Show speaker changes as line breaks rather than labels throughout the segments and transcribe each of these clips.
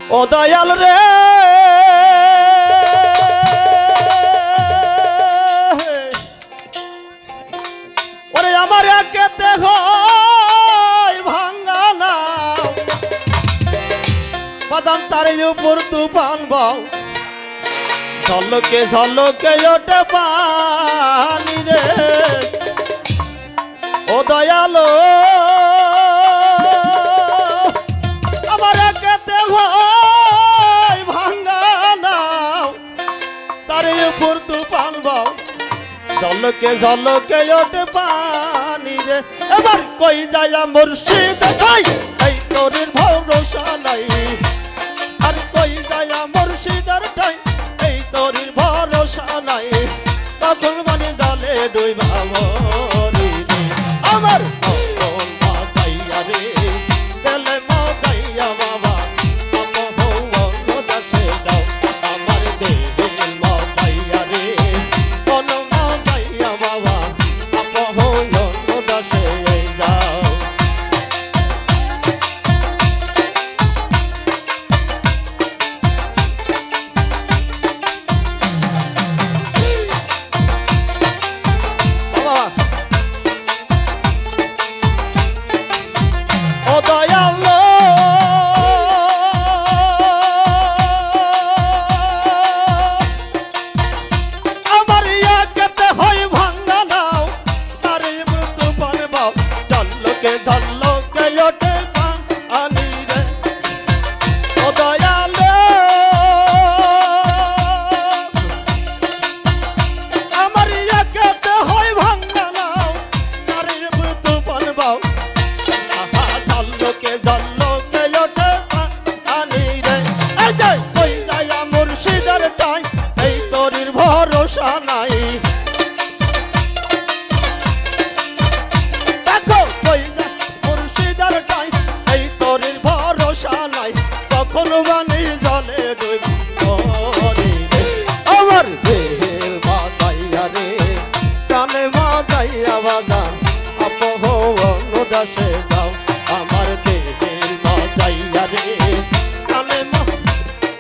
ও দয়াল রে ওরে আমার একেতে হয় ভাঙ্গা না বাদাম তার উপর তুফান বাও ঝলকে ঝলকে ওঠে পানি রে ও দয়ালো আমার একেতে হয় ভাঙ্গা নাও তার উপর তুফান বাও ঝলকে ঝলকে ওঠে পানি রে এবার কই যায় মুর্শিদ কই এই তোরের ভরসা নাই আর কই যায় মুর্শিদের ঠাই এই তোরের ভরসা নাই তখন মানে জালে ডুইবা মরি রে আমার মন মাতাইয়া রে দেলে মাতাইয়া বাবা আপন দাসে দাও আমার দেল মাতাইয়া রে কোন মাতাইয়া বাবা আপন দাসে যাও ও দয়ালো আমার ইয়াকেতে হয় ভাঙ্গা নাও তারে মৃত্যু পানে বাও ঝলকে ঝলকে ওঠে পানি রে ও দয়ালো আমার ইয়াকেতে হয় ভাঙ্গা নাও তারে মৃত্যু পানে বাও ঝলকে ঝলকে ওঠে পানি রে এই যে কই যায় মুর্শিদের ঠাই এই তোরির ভরসা নাই দেখো কই যায় মুর্শিদের ঠাই এই তোরির ভরসা নাই তখন বানি জলে ডুবি রে আমার দেহের মাতাইয়া রে কানে মাতাইয়া বাজান আপন দাসে যাও আমার দেহের মাতাইয়া রে কানে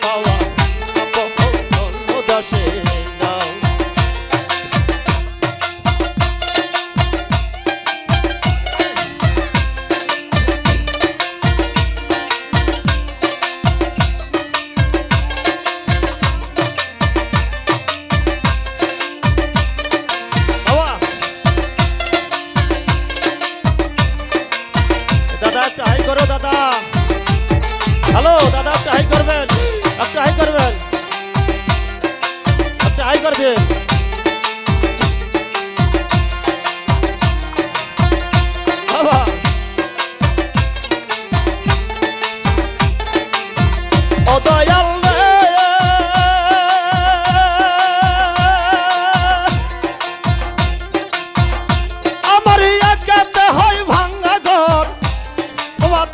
বাবা আপন দাসে যাও বাবা দাদা একটা হাই করো দাদা হ্যালো দাদা একটা হাই করবেন একটা হাই করবেন একটা হাই করবেন বাবা ও দয়াল রে আমার একেতে হয় ভাঙ্গা ঘর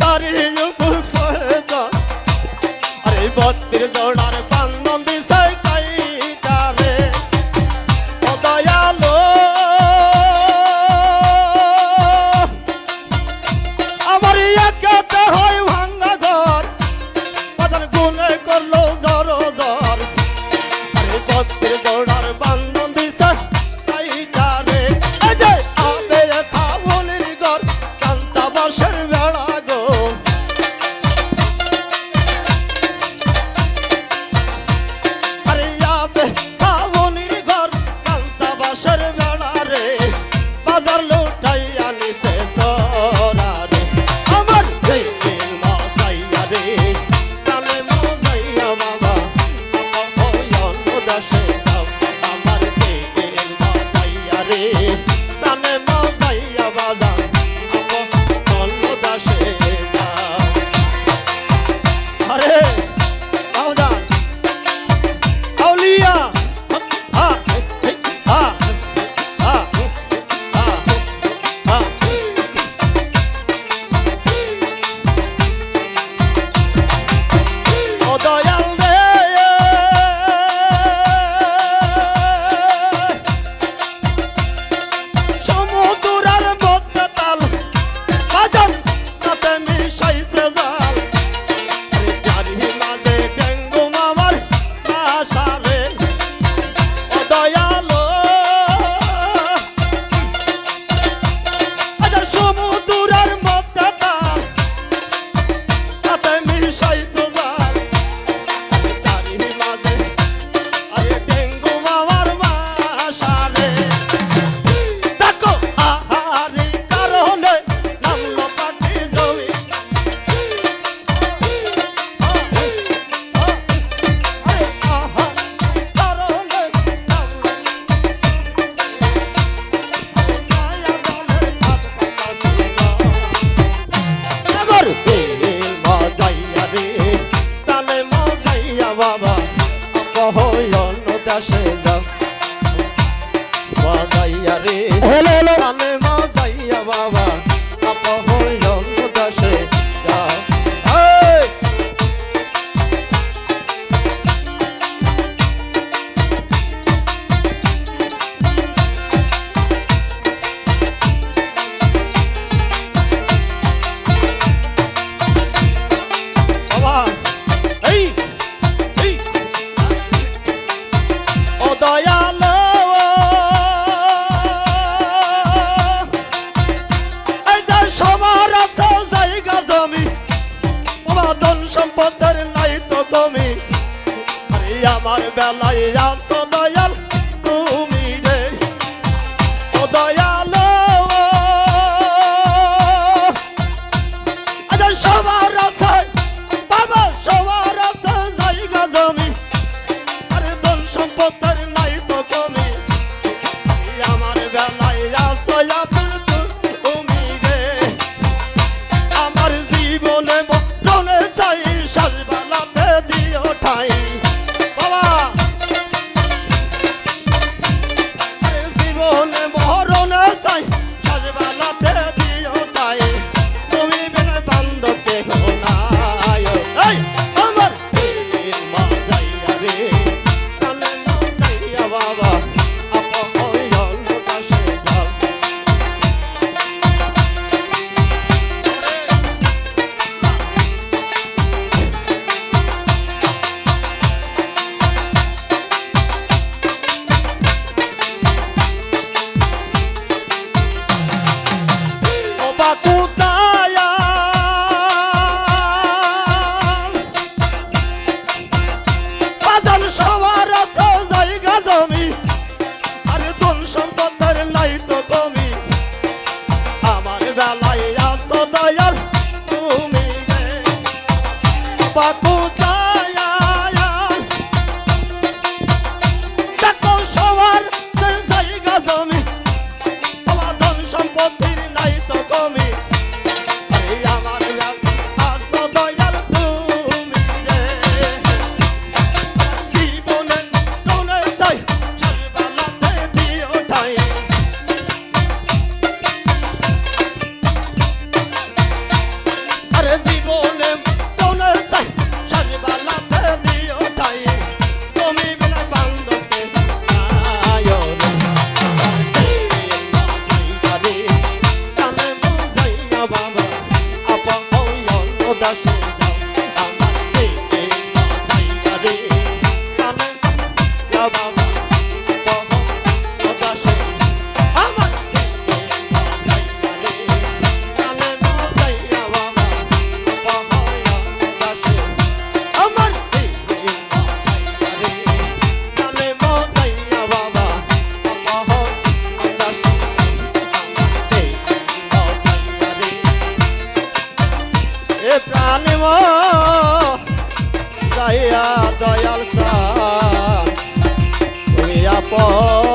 তারি উপর প্রয়োজন আরে 32 জোড়ার বান্ধন দিছে কাইটা রে ও দয়ালো আমার একেতে হয় ভাঙ্গা ঘর বাজার গুনে করলো জর জর আরে 32 জোড়ার বান্ধন দিছে কাইটা রে এই যে আবে ছাউনির ঘর কাঁচা বাঁশের বেড়া গো সম্পদের নাই তো কমি আরে আমার বেলায় আসো দয়াল তুমি রে ও দয়াল আজ সবার আছে বাবা সবার আছে জায়গা জমি আরে ধন সম্পদের নাই তো কমি আমার বেলায় আসো আপন তুমি রে আমার জীবনে মরণে চাই শেষবেলাতে দিও ঠাই বাবা জীবনে মরণে চাই শেষবেলাতে দিও ঠাই তুমি বিনা বান্ধব কেহ নাই এই আমার মা যাইয়া রে কানে না যাইয়া বাবা আপন কাছে যাও দয়াল তুমি আপন